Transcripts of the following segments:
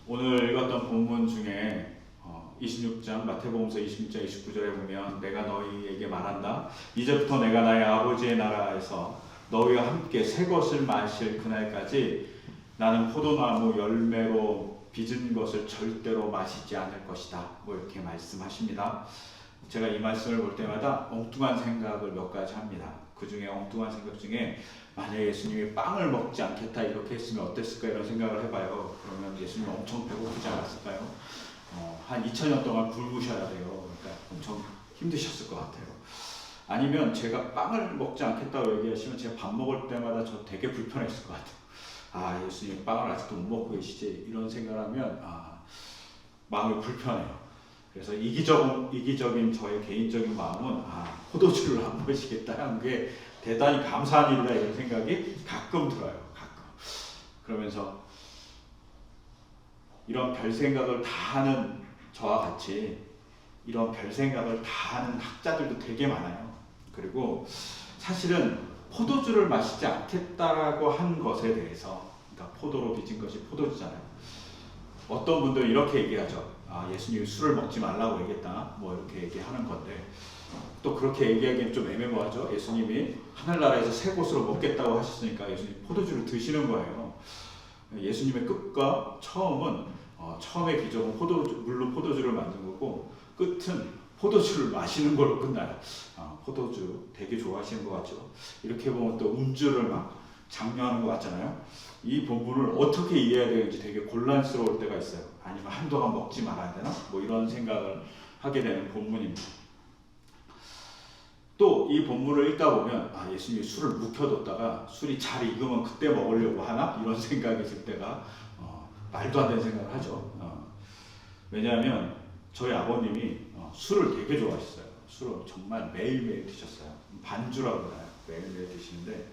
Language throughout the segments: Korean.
오늘 읽었던 본문 중에 26장 마태복음서 26장 29절에 보면 내가 너희에게 말한다. 이제부터 내가 나의 아버지의 나라에서 너희와 함께 새 것을 마실 그날까지 나는 포도나무 열매로 빚은 것을 절대로 마시지 않을 것이다. 뭐 이렇게 말씀하십니다. 제가 이 말씀을 볼 때마다 엉뚱한 생각을 몇 가지 합니다. 그 중에 엉뚱한 생각 중에 만약에 예수님이 빵을 먹지 않겠다 이렇게 했으면 어땠을까 이런 생각을 해봐요. 그러면 예수님 엄청 배고프지 않았을까요? 한 2000년 동안 굶으셔야 돼요. 그러니까 엄청 힘드셨을 것 같아요. 아니면 제가 빵을 먹지 않겠다고 얘기하시면 제가 밥 먹을 때마다 저 되게 불편했을 것 같아요. 아, 예수님 빵을 아직도 못 먹고 계시지 이런 생각을 하면 마음이 불편해요. 그래서 이기적인 저의 개인적인 마음은 포도주를 안 마시겠다 하는 게 대단히 감사한 일이다 이런 생각이 가끔 들어요. 가끔. 그러면서 이런 별 생각을 다 하는 저와 같이 이런 별 생각을 다 하는 학자들도 되게 많아요. 그리고 사실은 포도주를 마시지 않겠다라고 한 것에 대해서, 그러니까 포도로 빚은 것이 포도주잖아요. 어떤 분들은 이렇게 얘기하죠. 예수님이 술을 먹지 말라고 얘기했다. 뭐 이렇게 얘기하는 건데 또 그렇게 얘기하기는 좀 애매모호하죠. 예수님이 하늘나라에서 새 곳으로 먹겠다고 하셨으니까 예수님 포도주를 드시는 거예요. 예수님의 끝과 처음은 처음의 기적은 물로 포도주를 만든 거고 끝은 포도주를 마시는 걸로 끝나요. 포도주 되게 좋아하시는 것 같죠. 이렇게 보면 또 음주를 막 장려하는 것 같잖아요. 이 본문을 어떻게 이해해야 되는지 되게 곤란스러울 때가 있어요. 아니면 한동안 먹지 말아야 되나? 뭐 이런 생각을 하게 되는 본문입니다. 또 이 본문을 읽다 보면 예수님이 술을 묵혀뒀다가 술이 잘 익으면 그때 먹으려고 하나? 이런 생각이 들 때가 말도 안 되는 생각을 하죠. 왜냐하면 저희 아버님이 술을 되게 좋아하셨어요. 술을 정말 매일매일 드셨어요. 반주라고 하나요? 매일매일 드시는데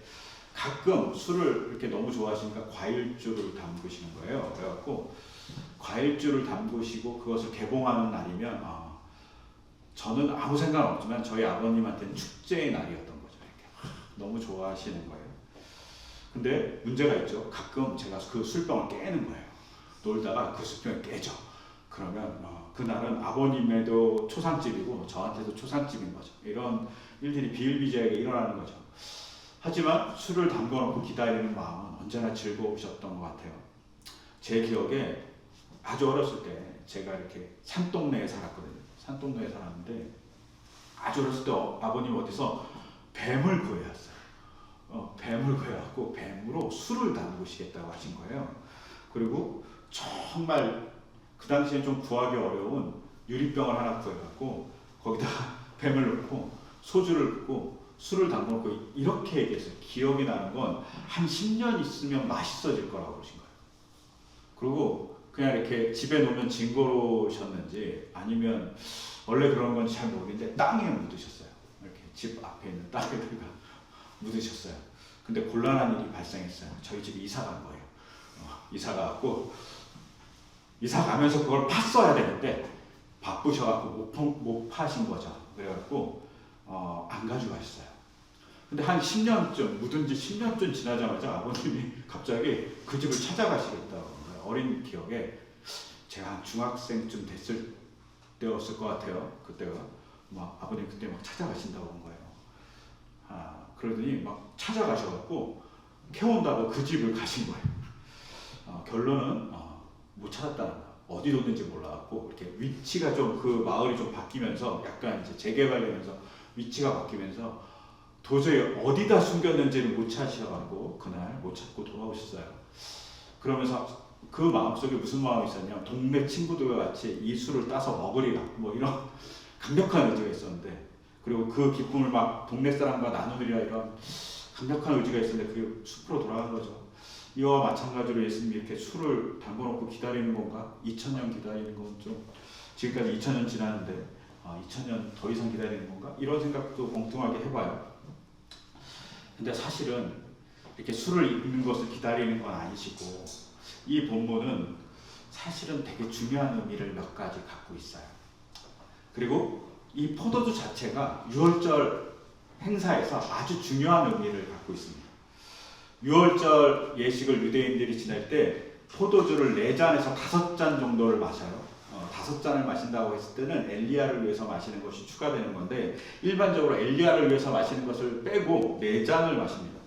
가끔 술을 이렇게 너무 좋아하시니까 과일주를 담그시는 거예요. 그래갖고 과일주를 담그시고 그것을 개봉하는 날이면 저는 아무 상관 없지만 저희 아버님한테는 축제의 날이었던 거죠. 이렇게 너무 좋아하시는 거예요. 근데 문제가 있죠. 가끔 제가 그 술병을 깨는 거예요. 놀다가 그 술병이 깨져. 그러면 그날은 아버님에도 초상집이고 저한테도 초상집인 거죠. 이런 일들이 비일비재하게 일어나는 거죠. 하지만 술을 담궈놓고 기다리는 마음은 언제나 즐거우셨던 것 같아요. 제 기억에 아주 어렸을 때 제가 이렇게 산동네에 살았거든요. 산동네에 살았는데 아주 어렸을 때 아버님 어디서 뱀을 구해왔어요. 뱀을 구해갖고 뱀으로 술을 담그시겠다고 하신 거예요. 그리고 정말 그 당시에 좀 구하기 어려운 유리병을 하나 구해갖고 거기다가 뱀을 넣고 소주를 붓고 술을 담궈놓고 이렇게 얘기했어요. 기억이 나는 건 한 10년 있으면 맛있어질 거라고 그러신 거예요. 그리고 그냥 이렇게 집에 놓으면 징그러우셨는지 아니면 원래 그런 건지 잘 모르겠는데 땅에 묻으셨어요. 이렇게 집 앞에 있는 땅에다가 묻으셨어요. 근데 곤란한 일이 발생했어요. 저희 집이 이사 간 거예요. 이사 가고 이사 가면서 그걸 팠어야 되는데 바쁘셔갖고 못 파신 거죠. 그래갖고 안 가져가셨어요. 근데 한 10년쯤 묻은 지 10년쯤 지나자마자 아버님이 갑자기 그 집을 찾아가시겠다고. 어린 기억에 제가 한 중학생쯤 됐을 때였을 것 같아요. 그때가 막 아버님 그때 막 찾아가신다고 한 거예요. 그러더니 막 찾아가셔갖고 캐온다고 그 집을 가신 거예요. 결론은 못 찾았다는 거예요. 어디 뒀는지 몰라갖고 이렇게 위치가 좀 그 마을이 좀 바뀌면서 약간 이제 재개발되면서 위치가 바뀌면서 도저히 어디다 숨겼는지를 못 찾으셔갖고 그날 못 찾고 돌아오셨어요. 그러면서 그 마음속에 무슨 마음이 있었냐, 동네 친구들과 같이 이 술을 따서 먹으리라 뭐 이런 강력한 의지가 있었는데, 그리고 그 기쁨을 막 동네 사람과 나누리라 이런 강력한 의지가 있었는데 그게 숲으로 돌아간 거죠. 이와 마찬가지로 예수님이 이렇게 술을 담궈놓고 기다리는 건가? 2000년 기다리는 건 좀 지금까지 2000년 지났는데 2000년 더 이상 기다리는 건가? 이런 생각도 엉뚱하게 해봐요. 근데 사실은 이렇게 술을 읽는 것을 기다리는 건 아니시고 이 본문은 사실은 되게 중요한 의미를 몇 가지 갖고 있어요. 그리고 이 포도주 자체가 유월절 행사에서 아주 중요한 의미를 갖고 있습니다. 유월절 예식을 유대인들이 지낼 때 포도주를 4잔에서 5잔 정도를 마셔요. 5잔을 마신다고 했을 때는 엘리야를 위해서 마시는 것이 추가되는 건데, 일반적으로 엘리야를 위해서 마시는 것을 빼고 4잔을 마십니다.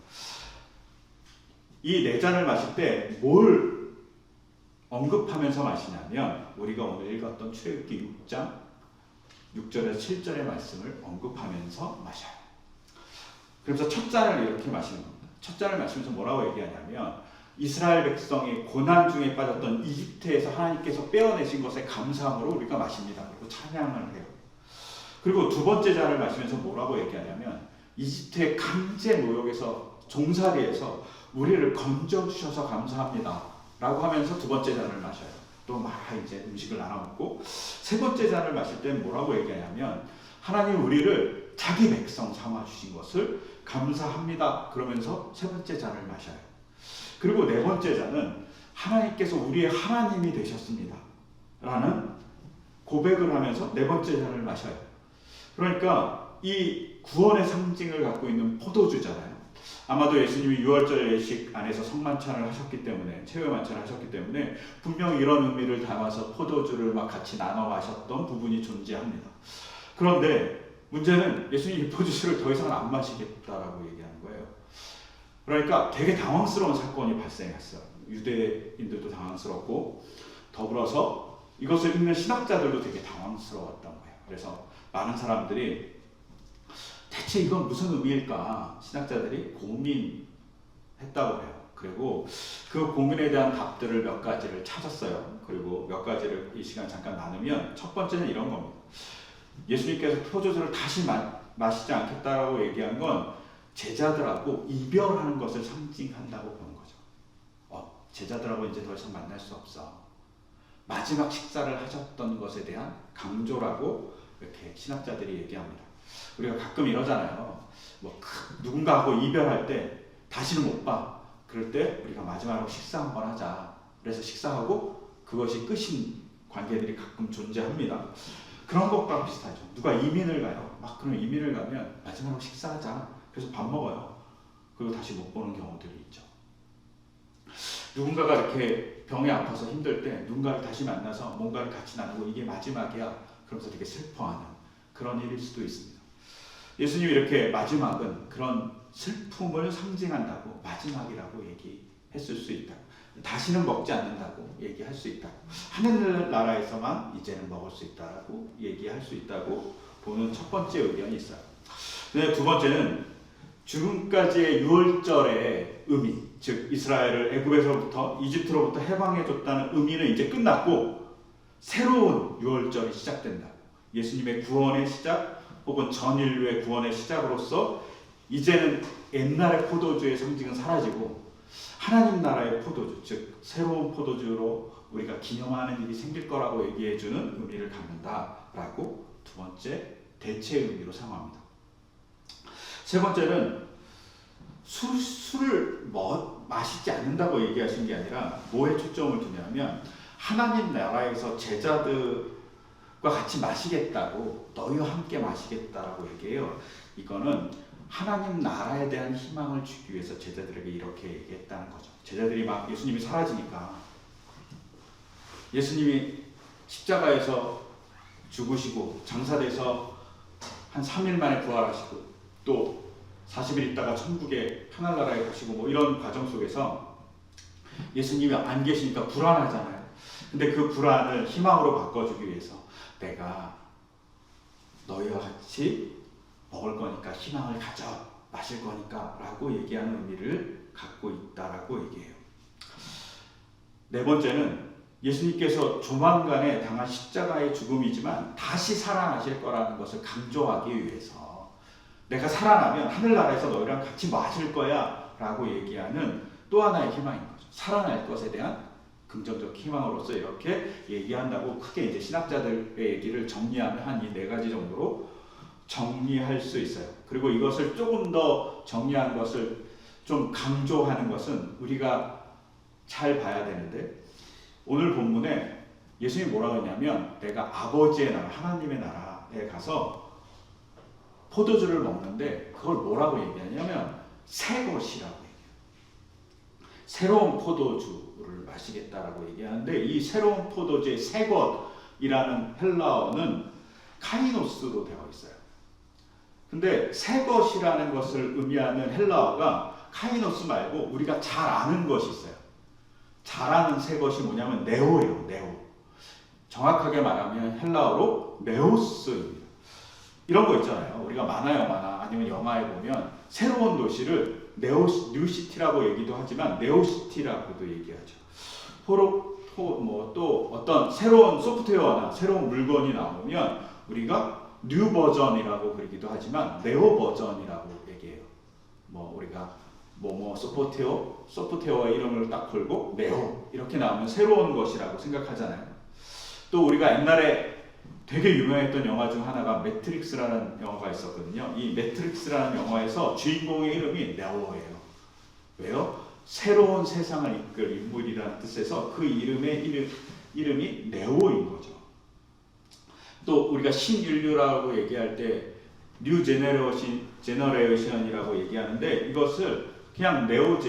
이 4잔을 마실 때 뭘 언급하면서 마시냐면, 우리가 오늘 읽었던 출애굽기 6장 6절에서 7절의 말씀을 언급하면서 마셔요. 그래서 첫 잔을 이렇게 마시는 겁니다. 첫 잔을 마시면서 뭐라고 얘기하냐면, 이스라엘 백성이 고난 중에 빠졌던 이집트에서 하나님께서 빼어내신 것에 감사함으로 우리가 마십니다. 그리고 찬양을 해요. 그리고 두 번째 잔을 마시면서 뭐라고 얘기하냐면, 이집트의 강제 노역에서 종살이에서 우리를 건져주셔서 감사합니다 라고 하면서 두 번째 잔을 마셔요. 또 막 이제 음식을 나눠 먹고, 세 번째 잔을 마실 때는 뭐라고 얘기하냐면, 하나님 우리를 자기 백성 삼아 주신 것을 감사합니다 그러면서 세 번째 잔을 마셔요. 그리고 네 번째 잔은 하나님께서 우리의 하나님이 되셨습니다 라는 고백을 하면서 네 번째 잔을 마셔요. 그러니까 이 구원의 상징을 갖고 있는 포도주잖아요. 아마도 예수님이 유월절 예식 안에서 성만찬을 하셨기 때문에, 최후의 만찬을 하셨기 때문에 분명히 이런 의미를 담아서 포도주를 막 같이 나눠 마셨던 부분이 존재합니다. 그런데 문제는 예수님이 포도주를 더 이상 안 마시겠다라고 얘기하는 거예요. 그러니까 되게 당황스러운 사건이 발생했어요. 유대인들도 당황스럽고, 더불어서 이것을 읽는 신학자들도 되게 당황스러웠던 거예요. 그래서 많은 사람들이 대체 이건 무슨 의미일까? 신학자들이 고민했다고 해요. 그리고 그 고민에 대한 답들을 몇 가지를 찾았어요. 그리고 몇 가지를 이 시간 잠깐 나누면, 첫 번째는 이런 겁니다. 예수님께서 포도주를 다시 마시지 않겠다라고 얘기한 건 제자들하고 이별하는 것을 상징한다고 보는 거죠. 제자들하고 이제 더 이상 만날 수 없어. 마지막 식사를 하셨던 것에 대한 강조라고 이렇게 신학자들이 얘기합니다. 우리가 가끔 이러잖아요. 누군가하고 이별할 때 다시는 못 봐. 그럴 때 우리가 마지막으로 식사 한번 하자. 그래서 식사하고 그것이 끝인 관계들이 가끔 존재합니다. 그런 것과 비슷하죠. 누가 이민을 가요. 그럼 이민을 가면 마지막으로 식사하자. 그래서 밥 먹어요. 그리고 다시 못 보는 경우들이 있죠. 누군가가 이렇게 병에 아파서 힘들 때 누군가를 다시 만나서 뭔가를 같이 나누고 이게 마지막이야. 그러면서 되게 슬퍼하는 그런 일일 수도 있습니다. 예수님이 이렇게 마지막은 그런 슬픔을 상징한다고 마지막이라고 얘기했을 수 있다. 다시는 먹지 않는다고 얘기할 수 있다. 하늘나라에서만 이제는 먹을 수 있다라고 얘기할 수 있다고 보는 첫 번째 의견이 있어요. 두 번째는 지금까지의 유월절의 의미, 즉 이스라엘을 애굽에서부터 이집트로부터 해방해줬다는 의미는 이제 끝났고 새로운 유월절이 시작된다. 예수님의 구원의 시작 혹은 전 인류의 구원의 시작으로서 이제는 옛날의 포도주의 상징은 사라지고 하나님 나라의 포도주, 즉 새로운 포도주로 우리가 기념하는 일이 생길 거라고 얘기해주는 의미를 갖는다라고 두 번째 대체 의미로 사용합니다. 세 번째는 술을 마시지 않는다고 얘기하신 게 아니라 뭐에 초점을 두냐면, 하나님 나라에서 제자들과 같이 마시겠다고, 너희와 함께 마시겠다라고 얘기해요. 이거는 하나님 나라에 대한 희망을 주기 위해서 제자들에게 이렇게 얘기했다는 거죠. 제자들이 막 예수님이 사라지니까, 예수님이 십자가에서 죽으시고 장사돼서 한 3일 만에 부활하시고 또 40일 있다가 천국에 하늘나라에 가시고 이런 과정 속에서 예수님이 안 계시니까 불안하잖아요. 근데 그 불안을 희망으로 바꿔주기 위해서 내가 너희와 같이 먹을 거니까 희망을 가져, 마실 거니까 라고 얘기하는 의미를 갖고 있다라고 얘기해요. 네 번째는 예수님께서 조만간에 당한 십자가의 죽음이지만 다시 살아나실 거라는 것을 강조하기 위해서 내가 살아나면 하늘나라에서 너희랑 같이 마실 거야 라고 얘기하는 또 하나의 희망인 거죠. 살아날 것에 대한 긍정적 희망으로서 이렇게 얘기한다고 크게 이제 신학자들의 얘기를 정리하면 한 이 네 가지 정도로 정리할 수 있어요. 그리고 이것을 조금 더 정리한 것을 좀 강조하는 것은 우리가 잘 봐야 되는데, 오늘 본문에 예수님이 뭐라고 했냐면, 내가 아버지의 나라, 하나님의 나라에 가서 포도주를 먹는데 그걸 뭐라고 얘기하냐면 새 것이라고 얘기해요. 새로운 포도주를 마시겠다라고 얘기하는데 이 새로운 포도주의 새 것이라는 헬라어는 카이노스로 되어 있어요. 근데 새 것이라는 것을 의미하는 헬라어가 카이노스 말고 우리가 잘 아는 것이 있어요. 잘 아는 새 것이 뭐냐면 네오예요. 네오. 정확하게 말하면 헬라어로 네오스입니다. 이런 거 있잖아요. 우리가 만화 영화나 아니면 영화에 보면 새로운 도시를 뉴시티라고 얘기도 하지만 네오시티라고도 얘기하죠. 또 어떤 새로운 소프트웨어나 새로운 물건이 나오면 우리가 뉴 버전이라고 그러기도 하지만 네오 버전이라고 얘기해요. 우리가 소프트웨어 이름을 딱 걸고 네오 이렇게 나오면 새로운 것이라고 생각하잖아요. 또 우리가 옛날에 되게 유명했던 영화 중 하나가 매트릭스라는 영화가 있었거든요. 이 매트릭스라는 영화에서 주인공의 이름이 네오예요. 왜요? 새로운 세상을 이끌 인물이라는 뜻에서 그 이름이 네오인 거죠. 또 우리가 신인류라고 얘기할 때 뉴 제너레이션이라고 얘기하는데 이것을 그냥 네오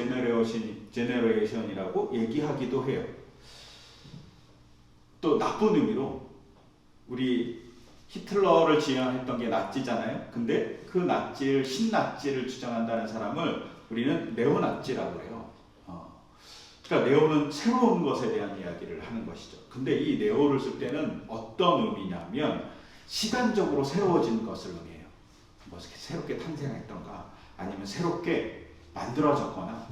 제너레이션이라고 얘기하기도 해요. 또 나쁜 의미로 우리 히틀러를 지향했던 게 나치잖아요. 근데 그 신나치를 주장한다는 사람을 우리는 네오나치라고 해요. 그러니까 네오는 새로운 것에 대한 이야기를 하는 것이죠. 근데 이 네오를 쓸 때는 어떤 의미냐면 시간적으로 새로워진 것을 의미해요. 새롭게 탄생했던가 아니면 새롭게 만들어졌거나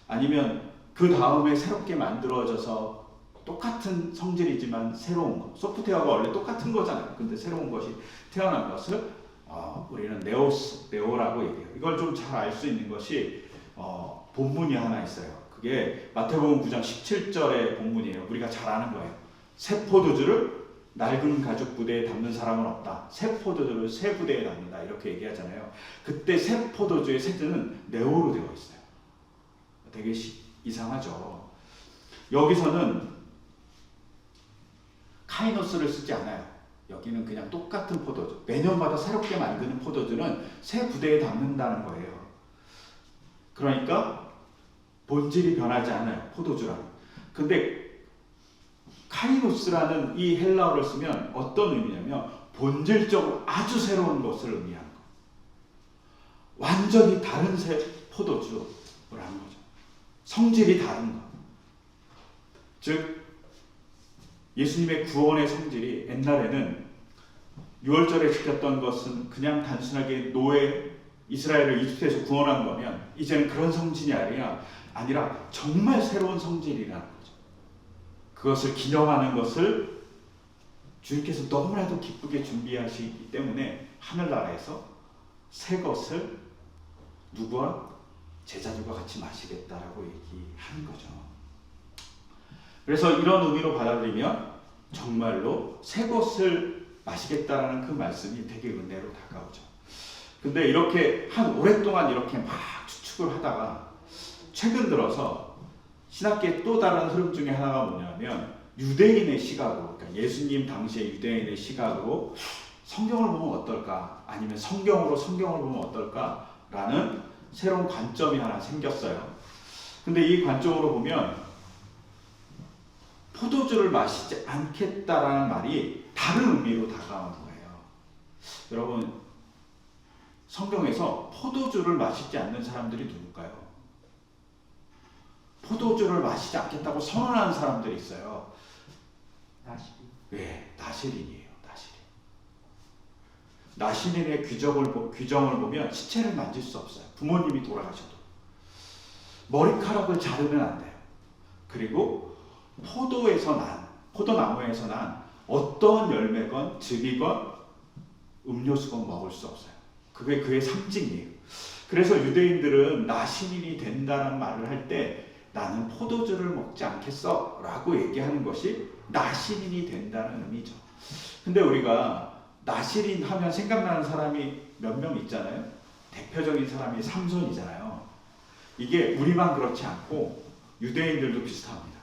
아니면 그 다음에 새롭게 만들어져서 똑같은 성질이지만 새로운 것. 소프트웨어가 원래 똑같은 거잖아요. 근데 새로운 것이 태어난 것을 우리는 네오라고 얘기해요. 이걸 좀 잘 알 수 있는 것이 본문이 하나 있어요. 그게 마태복음 9장 17절의 본문이에요. 우리가 잘 아는 거예요. 새 포도주를 낡은 가죽 부대에 담는 사람은 없다. 새 포도주를 새 부대에 담는다. 이렇게 얘기하잖아요. 그때 새 포도주의 새는 네오로 되어 있어요. 되게 이상하죠. 여기서는 카이노스를 쓰지 않아요. 여기는 그냥 똑같은 포도주. 매년마다 새롭게 만드는 포도주는 새 부대에 담는다는 거예요. 그러니까 본질이 변하지 않아요. 포도주라는. 근데 카이노스라는 이 헬라어를 쓰면 어떤 의미냐면 본질적으로 아주 새로운 것을 의미하는 거. 완전히 다른 포도주라는 거죠. 성질이 다른 거. 즉 예수님의 구원의 성질이 옛날에는 6월절에 지켰던 것은 그냥 단순하게 이스라엘을 이집트에서 구원한 거면 이제는 그런 성질이 아니라 정말 새로운 성질이라는 거죠. 그것을 기념하는 것을 주님께서 너무나도 기쁘게 준비하시기 때문에 하늘나라에서 새 것을 누구와 제자들과 같이 마시겠다라고 얘기하는 거죠. 그래서 이런 의미로 받아들이면 정말로 새 것을 마시겠다라는 그 말씀이 되게 은혜로 다가오죠. 근데 이렇게 오랫동안 이렇게 막 추측을 하다가 최근 들어서 신학계의 또 다른 흐름 중에 하나가 뭐냐면 유대인의 시각으로, 그러니까 예수님 당시의 유대인의 시각으로 성경을 보면 어떨까? 아니면 성경을 보면 어떨까?라는 새로운 관점이 하나 생겼어요. 근데 이 관점으로 보면 포도주를 마시지 않겠다라는 말이 다른 의미로 다가오는 거예요. 여러분, 성경에서 포도주를 마시지 않는 사람들이 누굴까요? 포도주를 마시지 않겠다고 선언하는 사람들이 있어요. 나시린이에요. 나시린의 규정을 보면 시체를 만질 수 없어요. 부모님이 돌아가셔도. 머리카락을 자르면 안 돼요. 그리고 포도나무에서 난 어떤 열매건 즙이건 음료수건 먹을 수 없어요. 그게 그의 상징이에요. 그래서 유대인들은 나시린이 된다는 말을 할 때 나는 포도주를 먹지 않겠어 라고 얘기하는 것이 나시린이 된다는 의미죠. 근데 우리가 나시린 하면 생각나는 사람이 몇 명 있잖아요. 대표적인 사람이 삼손이잖아요. 이게 우리만 그렇지 않고 유대인들도 비슷합니다.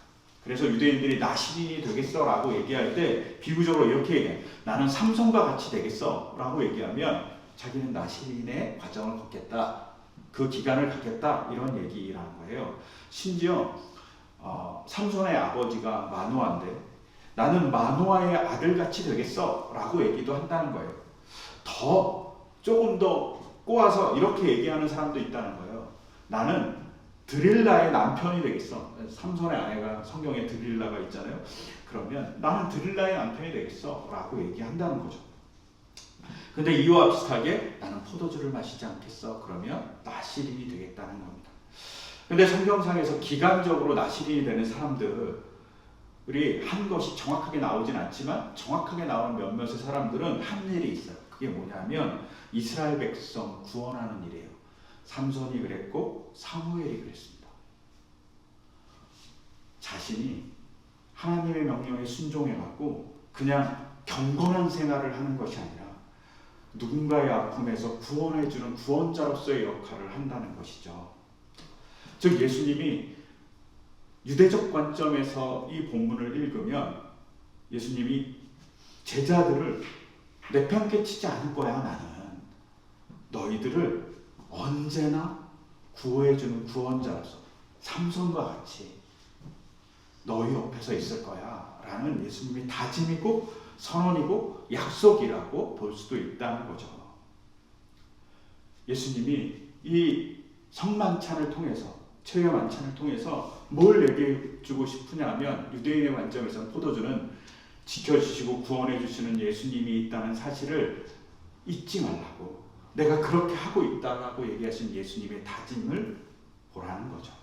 그래서 유대인들이 나시린이 되겠어 라고 얘기할 때 비유적으로 이렇게 얘기해요. 나는 삼손과 같이 되겠어 라고 얘기하면 자기는 나시린의 과정을 걷겠다 그 기간을 갖겠다 이런 얘기라는 거예요. 심지어 삼손의 아버지가 마노아인데 나는 마노아의 아들같이 되겠어 라고 얘기도 한다는 거예요. 조금 더 꼬아서 이렇게 얘기하는 사람도 있다는 거예요. 나는 드릴라의 남편이 되겠어. 삼손의 아내가 성경에 드릴라가 있잖아요. 그러면 나는 드릴라의 남편이 되겠어 라고 얘기한다는 거죠. 근데 이와 비슷하게 나는 포도주를 마시지 않겠어. 그러면 나시린이 되겠다는 겁니다. 근데 성경상에서 기간적으로 나시린이 되는 사람들이 한 것이 정확하게 나오진 않지만 정확하게 나오는 몇몇의 사람들은 한 일이 있어요. 그게 뭐냐면 이스라엘 백성 구원하는 일이에요. 삼손이 그랬고 사무엘이 그랬습니다. 자신이 하나님의 명령에 순종해갖고 그냥 경건한 생활을 하는 것이 아니라 누군가의 아픔에서 구원해주는 구원자로서의 역할을 한다는 것이죠. 즉 예수님이 유대적 관점에서 이 본문을 읽으면 예수님이 제자들을 내팽개 치지 않을 거야. 나는 너희들을 언제나 구호해주는 구원자로서 삼손과 같이 너희 옆에서 있을 거야 라는 예수님의 다짐이고 선언이고 약속이라고 볼 수도 있다는 거죠. 예수님이 이 성만찬을 통해서 최후의 만찬을 통해서 뭘 얘기해 주고 싶으냐면 유대인의 관점에서는 포도주는 지켜주시고 구원해 주시는 예수님이 있다는 사실을 잊지 말라고, 내가 그렇게 하고 있다라고 얘기하신 예수님의 다짐을 보라는 거죠.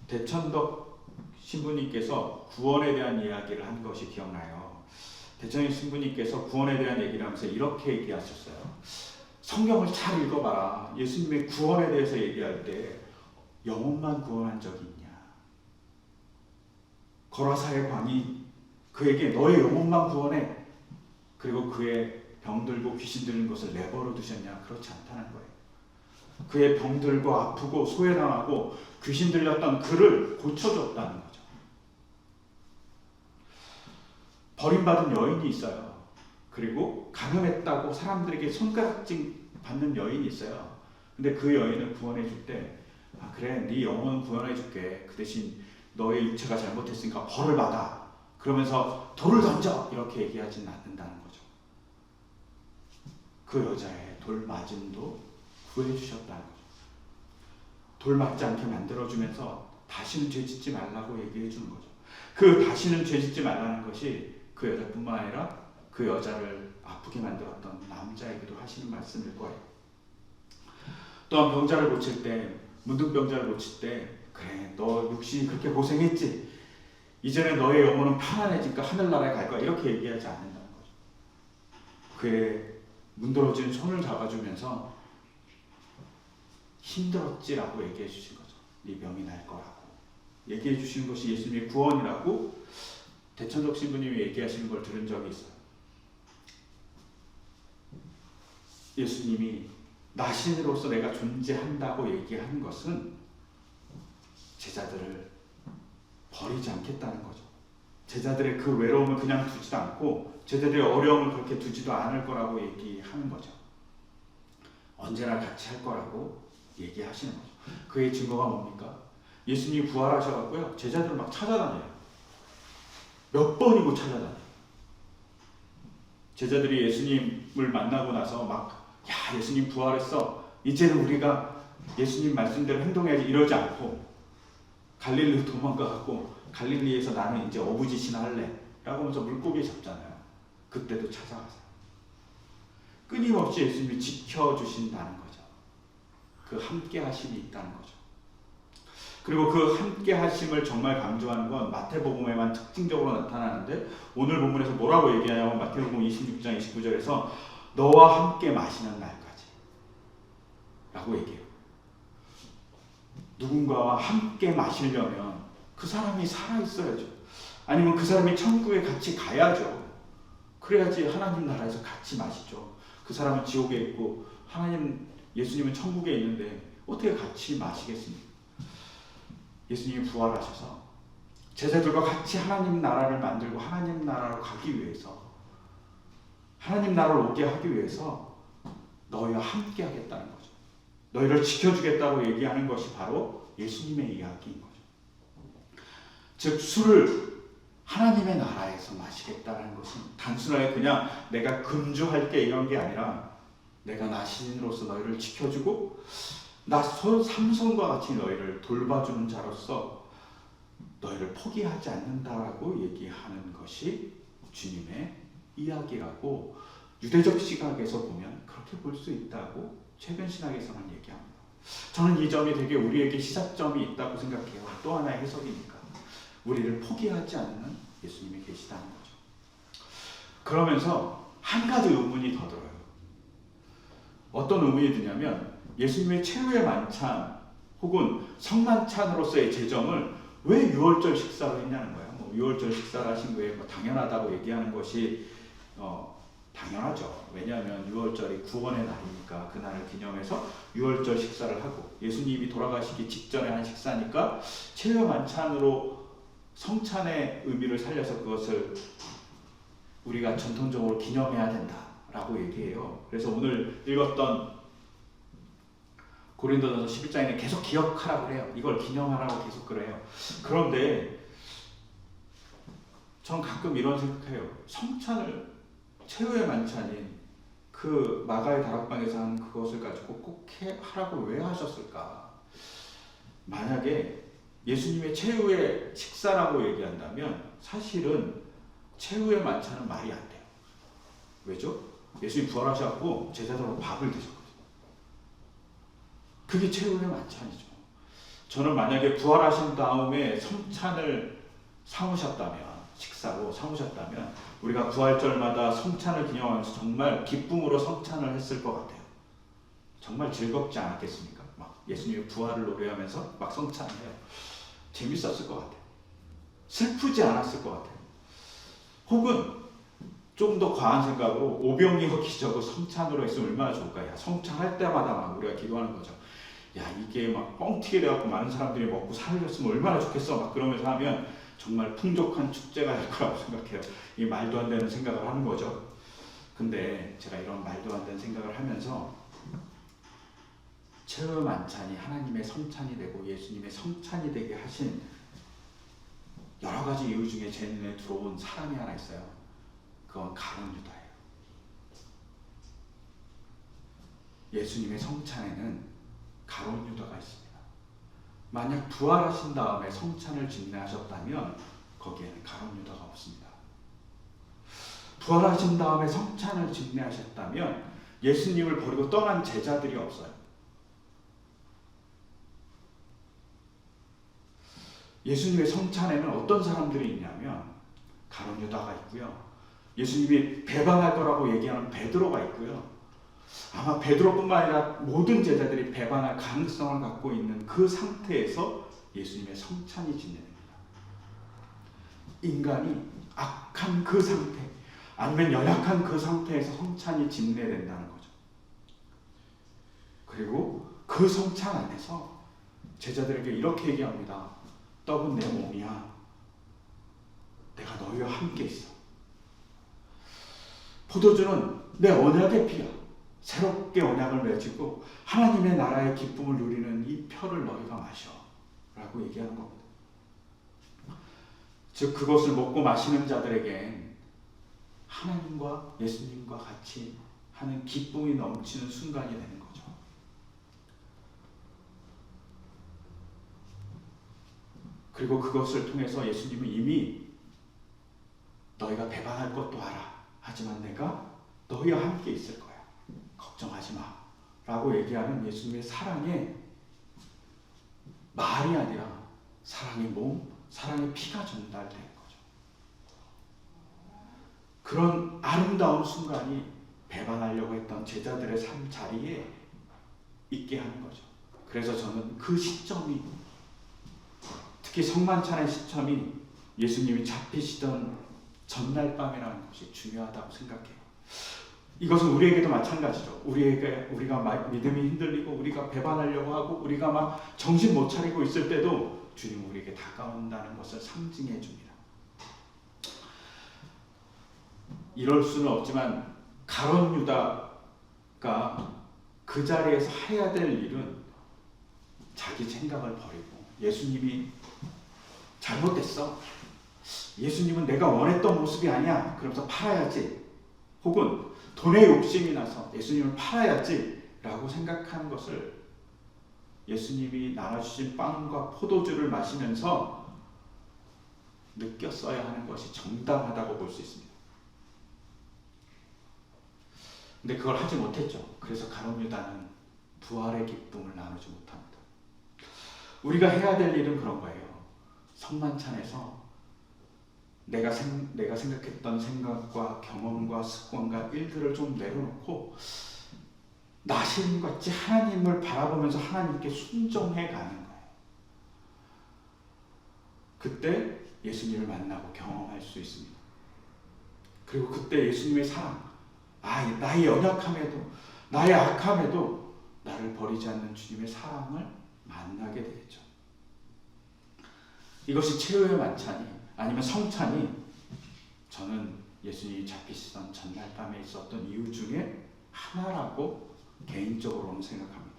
대천덕 신부님께서 구원에 대한 이야기를 한 것이 기억나요. 대천 신부님께서 구원에 대한 얘기를 하면서 이렇게 얘기하셨어요. 성경을 잘 읽어봐라. 예수님의 구원에 대해서 얘기할 때 영혼만 구원한 적이 있냐? 거라사의 광이 그에게 너의 영혼만 구원해. 그리고 그의 병들고 귀신 들린 것을 내버려 두셨냐? 그렇지 않다는 거예요. 그의 병들고 아프고 소외당하고 귀신 들렸던 그를 고쳐줬다는 거죠. 버림받은 여인이 있어요. 그리고 가늠했다고 사람들에게 손가락질 받는 여인이 있어요. 근데 그 여인을 구원해 줄 때, 그래, 네 영혼은 구원해 줄게. 그 대신 너의 육체가 잘못했으니까 벌을 받아. 그러면서 돌을 던져. 이렇게 얘기하지는 않는다는 거죠. 그 여자의 돌 맞음도 구해 주셨다는 거죠. 돌 맞지 않게 만들어주면서 다시는 죄 짓지 말라고 얘기해 주는 거죠. 그 다시는 죄 짓지 말라는 것이 그 여자뿐만 아니라 그 여자를 아프게 만들었던 남자에게도 하시는 말씀일 거예요. 또한 병자를 고칠 때, 문둥병자를 고칠 때, 그래, 너 육신이 그렇게 고생했지? 이제는 너의 영혼은 편안해지니까 하늘나라에 갈 거야. 이렇게 얘기하지 않는다는 거죠. 그의 문드러진 손을 잡아주면서 힘들었지라고 얘기해 주신 거죠. 네 병이 날 거라고 얘기해 주시는 것이 예수님의 구원이라고 대천적 신부님이 얘기하시는 걸 들은 적이 있어요. 예수님이 나신으로서 내가 존재한다고 얘기한 것은 제자들을 버리지 않겠다는 거죠. 제자들의 그 외로움을 그냥 두지도 않고 제자들의 어려움을 그렇게 두지도 않을 거라고 얘기하는 거죠. 언제나 같이 할 거라고 얘기하시는 거죠. 그의 증거가 뭡니까? 예수님이 부활하셔갖고요, 제자들을 막 찾아다녀요. 몇 번이고 찾아다녀요. 제자들이 예수님을 만나고 나서 막, 야, 예수님 부활했어. 이제는 우리가 예수님 말씀대로 행동해야지. 이러지 않고 갈릴리로 도망가갖고 갈릴리에서 나는 이제 어부짓이나 할래 라고 하면서 물고기 잡잖아요. 그때도 찾아가세요. 끊임없이 예수님이 지켜주신다는 거죠. 그 함께 하심이 있다는 거죠. 그리고 그 함께 하심을 정말 강조하는 건 마태복음에만 특징적으로 나타나는데, 오늘 본문에서 뭐라고 얘기하냐면 마태복음 26장 29절에서 너와 함께 마시는 날까지 라고 얘기해요. 누군가와 함께 마시려면 그 사람이 살아있어야죠. 아니면 그 사람이 천국에 같이 가야죠. 그래야지 하나님 나라에서 같이 마시죠. 그 사람은 지옥에 있고 예수님은 천국에 있는데 어떻게 같이 마시겠습니까? 예수님이 부활하셔서 제자들과 같이 하나님 나라를 만들고 하나님 나라로 가기 위해서, 하나님 나라를 오게 하기 위해서 너희와 함께 하겠다는 거죠. 너희를 지켜주겠다고 얘기하는 것이 바로 예수님의 이야기인 거죠. 즉 술을 하나님의 나라에서 마시겠다는 것은 단순하게 그냥 내가 금주할게 이런 게 아니라 내가 나 신인으로서 너희를 지켜주고 나 삼손과 같이 너희를 돌봐주는 자로서 너희를 포기하지 않는다라고 얘기하는 것이 주님의 이야기라고 유대적 시각에서 보면 그렇게 볼 수 있다고 최근 신학에서만 얘기합니다. 저는 이 점이 되게 우리에게 시작점이 있다고 생각해요. 또 하나의 해석이니까. 우리를 포기하지 않는 예수님이 계시다는 거죠. 그러면서 한 가지 의문이 더 들어요. 어떤 의문이 드냐면 예수님의 최후의 만찬 혹은 성만찬으로서의 제정을 왜 6월절 식사로 했냐는 거예요. 6월절 식사를 하신 거에 당연하다고 얘기하는 것이 당연하죠. 왜냐하면 6월절이 구원의 날이니까 그날을 기념해서 6월절 식사를 하고 예수님이 돌아가시기 직전에 한 식사니까 최후의 만찬으로 성찬의 의미를 살려서 그것을 우리가 전통적으로 기념해야 된다라고 얘기해요. 그래서 오늘 읽었던 고린도전서 11장에는 계속 기억하라고 그래요. 이걸 기념하라고 계속 그래요. 그런데 전 가끔 이런 생각해요. 성찬을 최후의 만찬인 그 마가의 다락방에서 한 그것을 가지고 꼭 하라고 왜 하셨을까? 만약에 예수님의 최후의 식사라고 얘기한다면 사실은 최후의 만찬은 말이 안 돼요. 왜죠? 예수님이 부활하셔서 제자들하고 밥을 드셨거든요. 그게 최후의 만찬이죠. 저는 만약에 부활하신 다음에 성찬을 삼으셨다면, 식사로 삼으셨다면 우리가 부활절마다 성찬을 기념하면서 정말 기쁨으로 성찬을 했을 것 같아요. 정말 즐겁지 않았겠습니까? 막 예수님의 부활을 노래하면서 막 성찬해요. 재밌었을 것 같아요. 슬프지 않았을 것 같아요. 혹은 좀 더 과한 생각으로 오병이어 기적을 성찬으로 했으면 얼마나 좋을까요? 성찬할 때마다 막 우리가 기도하는 거죠. 야, 이게 막 뻥튀기 돼갖고 많은 사람들이 먹고 살렸으면 얼마나 좋겠어. 막 그러면서 하면 정말 풍족한 축제가 될 거라고 생각해요. 이 말도 안 되는 생각을 하는 거죠. 근데 제가 이런 말도 안 되는 생각을 하면서 최후의 만찬이 하나님의 성찬이 되고 예수님의 성찬이 되게 하신 여러 가지 이유 중에 제 눈에 들어온 사람이 하나 있어요. 그건 가룟 유다예요. 예수님의 성찬에는 가룟 유다가 있습니다. 만약 부활하신 다음에 성찬을 집례하셨다면 거기에는 가룟 유다가 없습니다. 부활하신 다음에 성찬을 집례하셨다면 예수님을 버리고 떠난 제자들이 없어요. 예수님의 성찬에는 어떤 사람들이 있냐면 가룟 유다가 있고요. 예수님이 배반할 거라고 얘기하는 베드로가 있고요. 아마 베드로뿐만 아니라 모든 제자들이 배반할 가능성을 갖고 있는 그 상태에서 예수님의 성찬이 진행됩니다. 인간이 악한 그 상태, 아니면 연약한 그 상태에서 성찬이 진행된다는 거죠. 그리고 그 성찬 안에서 제자들에게 이렇게 얘기합니다. 떡은 내 몸이야. 내가 너희와 함께 있어. 포도주는 내 언약의 피야. 새롭게 언약을 맺고 하나님의 나라의 기쁨을 누리는 이 펴를 너희가 마셔 라고 얘기하는 겁니다. 즉 그것을 먹고 마시는 자들에겐 하나님과 예수님과 같이 하는 기쁨이 넘치는 순간이 되는 거죠. 그리고 그것을 통해서 예수님은 이미 너희가 배반할 것도 알아. 하지만 내가 너희와 함께 있을 거야. 걱정하지 마. 라고 얘기하는 예수님의 사랑의 말이 아니라 사랑의 몸, 사랑의 피가 전달되는 거죠. 그런 아름다운 순간이 배반하려고 했던 제자들의 삶 자리에 있게 하는 거죠. 그래서 저는 그 시점이, 특히 성만찬의 시점이 예수님이 잡히시던 전날 밤이라는 것이 중요하다고 생각해요. 이것은 우리에게도 마찬가지죠. 우리가 믿음이 흔들리고 우리가 배반하려고 하고 우리가 막 정신 못 차리고 있을 때도 주님은 우리에게 다가온다는 것을 상징해 줍니다. 이럴 수는 없지만 가룟 유다가 그 자리에서 해야 될 일은 자기 생각을 버리고 예수님이 잘못됐어. 예수님은 내가 원했던 모습이 아니야. 그러면서 팔아야지. 혹은 돈에 욕심이 나서 예수님을 팔아야지 라고 생각하는 것을 예수님이 나눠주신 빵과 포도주를 마시면서 느꼈어야 하는 것이 정당하다고 볼 수 있습니다. 근데 그걸 하지 못했죠. 그래서 가룟 유다는 부활의 기쁨을 나누지 못합니다. 우리가 해야 될 일은 그런 거예요. 성만찬에서 내가 생각했던 생각과 경험과 습관과 일들을 좀 내려놓고 나 신같이 하나님을 바라보면서 하나님께 순종해 가는 거예요. 그때 예수님을 만나고 경험할 수 있습니다. 그리고 그때 예수님의 사랑, 나의 연약함에도 나의 악함에도 나를 버리지 않는 주님의 사랑을 만나게 되겠죠. 이것이 최후의 만찬이 아니면 성찬이 저는 예수님이 잡히시던 전날 밤에 있었던 이유 중에 하나라고 개인적으로는 생각합니다.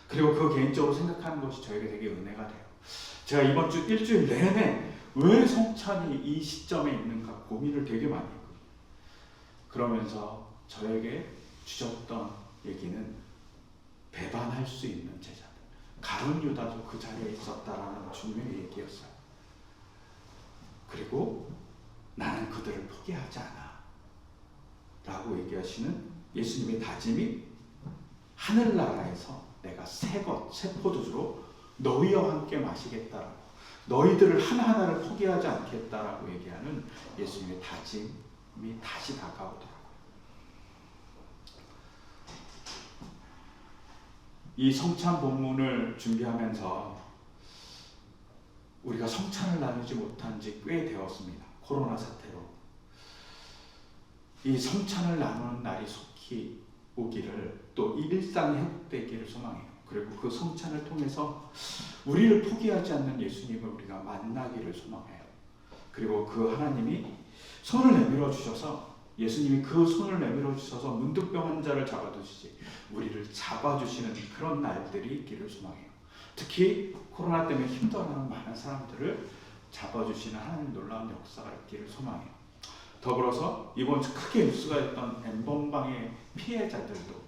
그리고 그 개인적으로 생각하는 것이 저에게 되게 은혜가 돼요. 제가 이번 주 일주일 내내 왜 성찬이 이 시점에 있는가 고민을 되게 많이 했거든요. 그러면서 저에게 주셨던 얘기는 배반할 수 있는 제자들, 가룟 유다도 그 자리에 있었다라는 주님의 얘기였어요. 그리고 나는 그들을 포기하지 않아 라고 얘기하시는 예수님의 다짐이 하늘나라에서 내가 새 포도주로 너희와 함께 마시겠다라고, 너희들을 하나하나를 포기하지 않겠다라고 얘기하는 예수님의 다짐이 다시 다가오더라고요. 이 성찬 본문을 준비하면서 우리가 성찬을 나누지 못한 지 꽤 되었습니다. 코로나 사태로. 이 성찬을 나누는 날이 속히 오기를, 또 이 일상이 회복되기를 소망해요. 그리고 그 성찬을 통해서 우리를 포기하지 않는 예수님을 우리가 만나기를 소망해요. 그리고 그 하나님이 손을 내밀어 주셔서, 예수님이 그 손을 내밀어 주셔서 문득병 환자를 잡아두시지 우리를 잡아주시는 그런 날들이 있기를 소망해요. 특히 코로나 때문에 힘들어하는 많은 사람들을 잡아주시는 하나님 놀라운 역사가 있기를 소망해요. 더불어서 이번 주 크게 뉴스가 됐던 엠번방의 피해자들도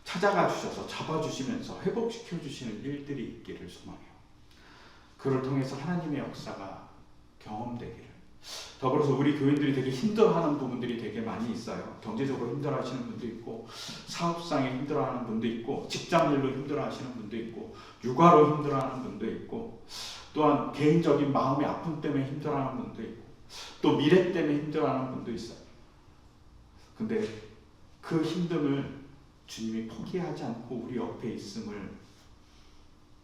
찾아가 주셔서 잡아주시면서 회복시켜 주시는 일들이 있기를 소망해요. 그를 통해서 하나님의 역사가 경험되기를. 더불어서 우리 교인들이 되게 힘들어하는 부분들이 되게 많이 있어요. 경제적으로 힘들어하시는 분도 있고, 사업상에 힘들어하는 분도 있고, 직장일로 힘들어하시는 분도 있고, 육아로 힘들어하는 분도 있고, 또한 개인적인 마음의 아픔 때문에 힘들어하는 분도 있고, 또 미래 때문에 힘들어하는 분도 있어요. 근데 그 힘듦을 주님이 포기하지 않고 우리 옆에 있음을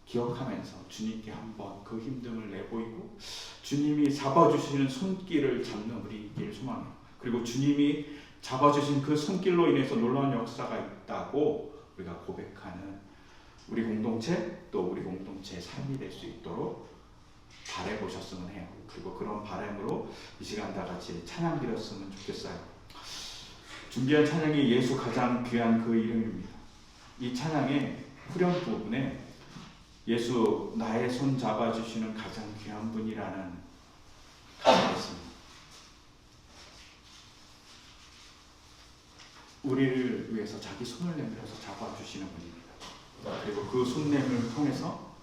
기억하면서 주님께 한번 그 힘듦을 내보이고, 주님이 잡아주시는 손길을 잡는 우리 있기를 소망해요. 그리고 주님이 잡아주신 그 손길로 인해서 놀라운 역사가 있다고 우리가 고백하는 우리 공동체, 또 우리 공동체의 삶이 될 수 있도록 바라보셨으면 해요. 그리고 그런 바람으로 이 시간 다 같이 찬양 드렸으면 좋겠어요. 준비한 찬양이 예수 가장 귀한 그 이름입니다. 이 찬양의 후렴 부분에 예수 나의 손 잡아주시는 가장 귀한 분이라는 가사가 있습니다. 우리를 위해서 자기 손을 내밀어서 잡아주시는 분입니다. 그리고 그 손내밀을 통해서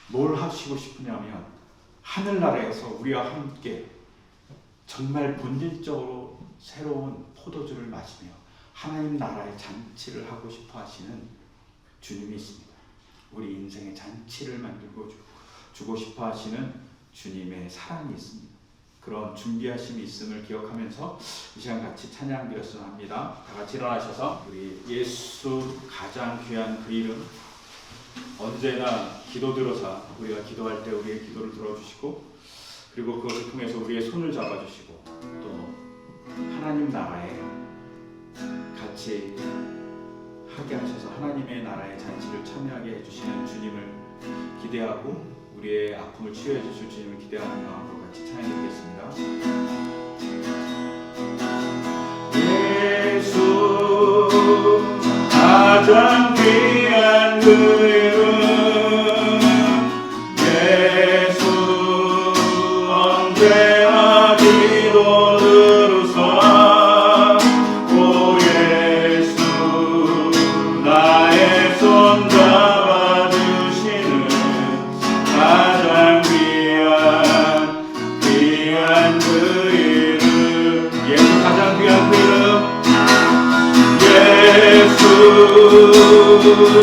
뭘 하시고 싶으냐면 하늘나라에서 우리와 함께 정말 본질적으로 새로운 포도주를 마시며 하나님 나라의 잔치를 하고 싶어 하시는 주님이 있습니다. 우리 인생의 잔치를 만들고 주고 싶어 하시는 주님의 사랑이 있습니다. 그런 준비하심이 있음을 기억하면서 이 시간 같이 찬양 드렸으면 합니다. 다 같이 일어나셔서 우리 예수 가장 귀한 그 이름, 언제나 기도 들어서 우리가 기도할 때 우리의 기도를 들어주시고, 그리고 그것을 통해서 우리의 손을 잡아주시고, 또 하나님 나라에 같이 하게 하셔서 하나님의 나라의 잔치를 참여하게 해주시는 주님을 기대하고, 우리의 아픔을 치유해 주실 주님을 기대하는 마음으로 같이 찬양드리겠습니다. 예수 가장 귀한 그 이름 예수 언제나 기도 들으사 오 예수 나의 손 잡아주시는 가장 귀한 그 이름 예수 가장 귀한 그 이름 예수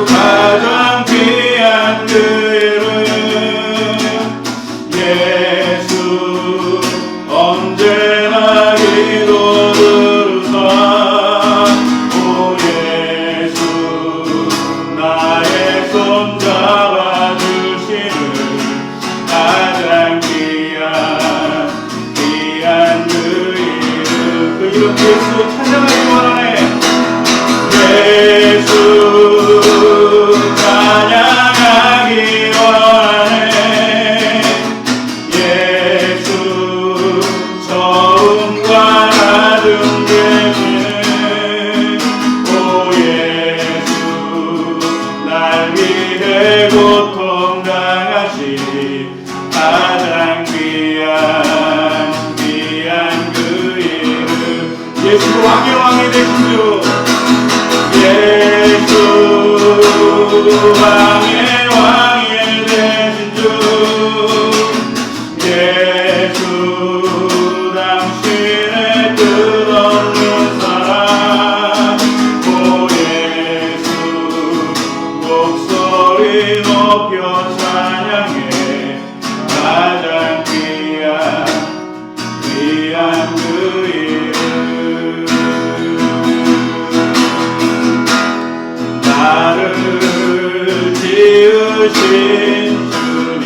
가장 귀한 그 이름 예수 언제나 기도 들으사 오 예수 나의 손 잡아주시는 가장 귀한 그 이름 예수 찬양하기 원하네 예수 찬양하기 원하네 예수 처음과 나중 되시는 오 예수 날 위해 고통 당하시 가장 귀한 그 이름 예수 왕의 왕이 되신 주 예수 왕의 왕이 되신 주 예수 당신의 뜻 없는 사람 오 예수 목소리 높여 찬양해 가장 귀한 그 이름 나를 지으신 주님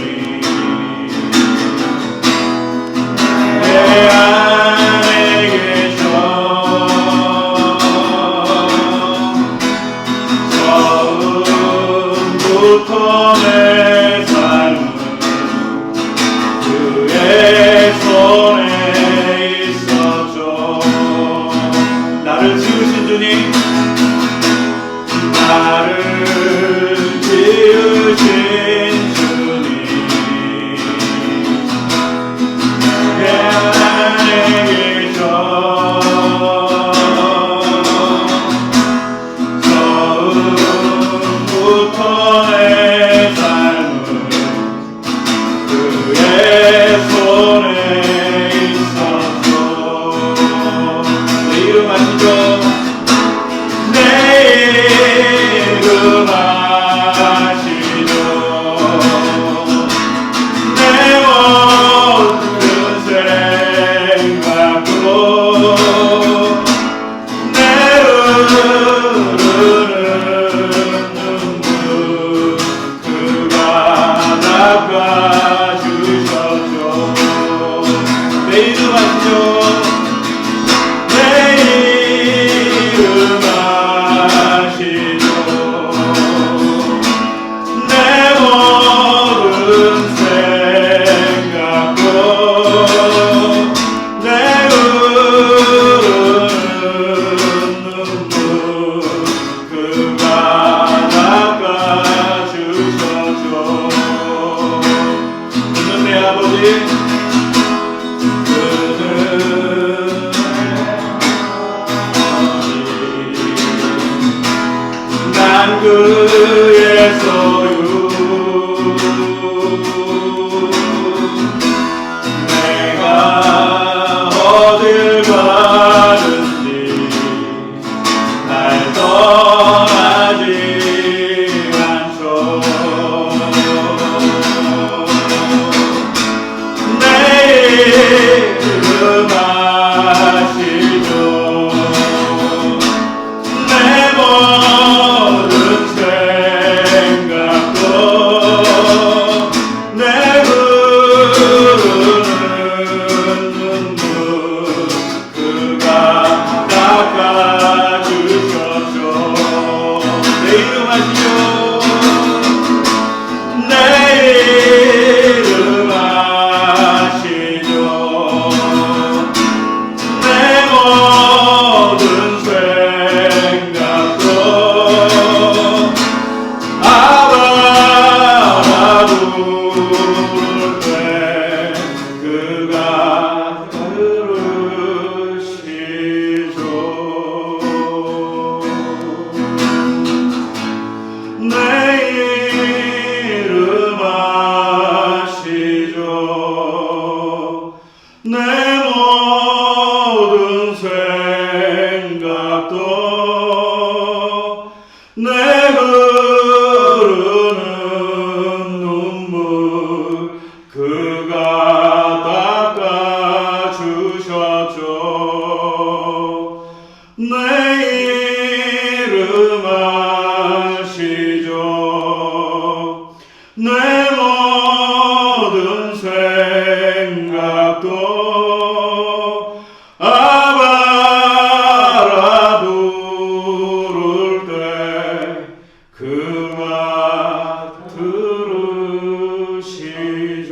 내 안에 계셔 처음부터 내 삶은 그의 손에 있었죠 나를 지으신 주님 나를 지으신 주님 내 안에 계셔 처음부터 내 삶은 그의 손에 있었어 내 이름 아시죠? 내 이름 아시죠 내 모든 생각도 내 흐르는 눈물 그가 닦아주셨죠 내 이름 아시죠 내 이름 아시죠 내 모든 생각도 내 흐르는 눈물 그가 닦아주셨죠 그는 내 아버지 난 그의 소유 내가 어딜 가든지 날 떠나지 않죠 내 시작